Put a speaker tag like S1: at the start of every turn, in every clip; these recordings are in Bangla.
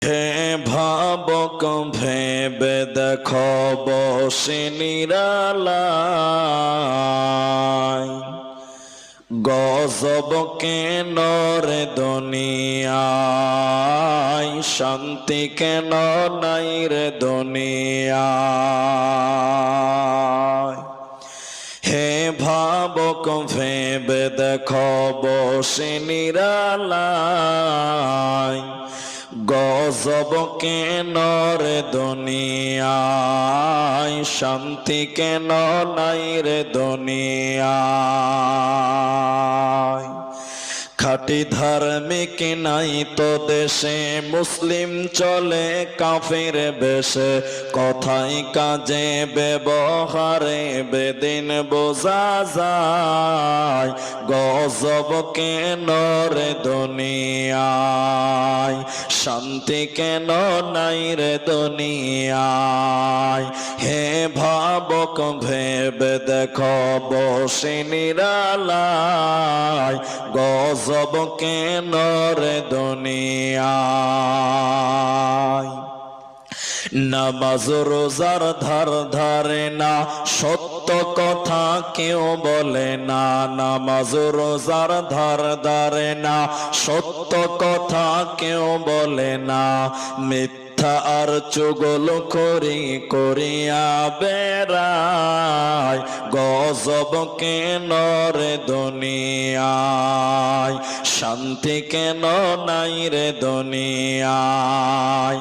S1: হে ভাবক ভেবে দেখো বসে নিরালায়, গজব কেন রে দুনিয়ায়, শান্তি কেন নাই রে দুনিয়ায়। হে ভাবক ভেবে দেখো বসে নিরালায়, গজব কেন রে দুনিয়ায়, শান্তি কেন নাই রে দুনিয়ায়। খাঁটি ধার্মিক নাই তো দেশে, মুসলিম চলে কাফির বেশে, কথাই কাজে ব্যবহারে বেদিন বোঝা যায়, গজব কেন রে দুনিয়ায়, শান্তি কেন নাই রে দুনিয়ায়। হে ভাবক ভেবে দেখো বসে নিরালায়, গজব কেন রে দুনিয়ায়। নামাজ রোজার ধার ধারে না, সত্য কথা কেউ বলে না, নামাজ রোজার ধার ধারে না, সত্য কথা কেউ বলে না, মিথ্যা আর চুগলখড়ি করিয়া বেড়ায়, গজব কেন রে দুনিয়ায়, শান্তি কেন নাই রে দুনিয়ায়।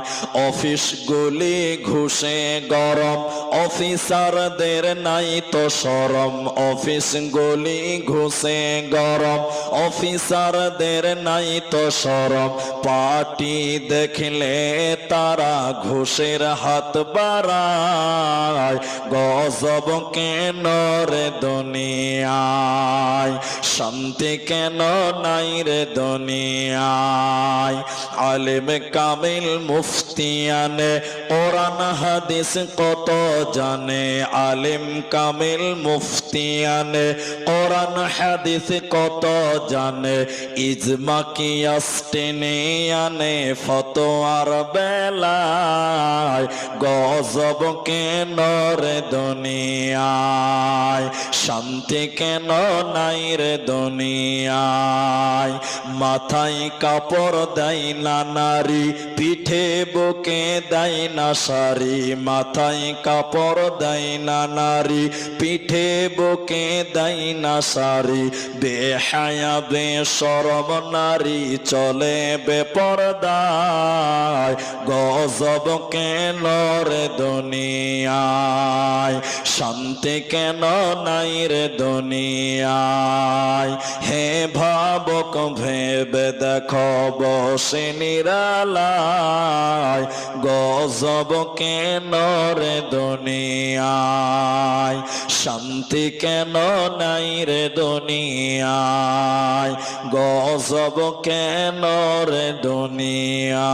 S1: অফিস গুলি ঘুষে গরম, অফিসারদের নাই তো শরম, অফিস গুলি ঘুষে গরম, অফিসারদের নাই তো শরম, পার্টি দেখলে তারা ঘুষের হাত বাড়ায়, গজব কেন রে দুনিয়ায়, শান্তি কেন নাই রে দুনিয়ায়। আলেম কামিল মুফতিয়ানে কোরআন হাদিস কত জানে, আলেম কামিল মুফতিয়ানে কোরআন হাদিস কত জানে, ইজমা কিয়াস টেনে আনে ফতোয়ার বেলায়, গজব কেন রে দুনিয়ায়, শান্তি কেন নাই রে দুনিয়ায়। মাথায় কাপড় দেয় না নারী, পিঠে বুকে দেয় না শাড়ি, মাথায় কাপড় দেয় না নারী, পিঠে বুকে দেয় না শাড়ি, বেহায়া বেশরম নারী চলে বেপরদায়, গজব কেন রে দুনিয়ায়, শান্তি কেন নাই রে দুনিয়ায়। হে ভাবক ভেবে দেখো বসে নিরালায়, গজব কেন রে দুনিয়ায়, শান্তি কেন নাই রে দুনিয়ায়, গজব কেন রে দুনিয়ায়।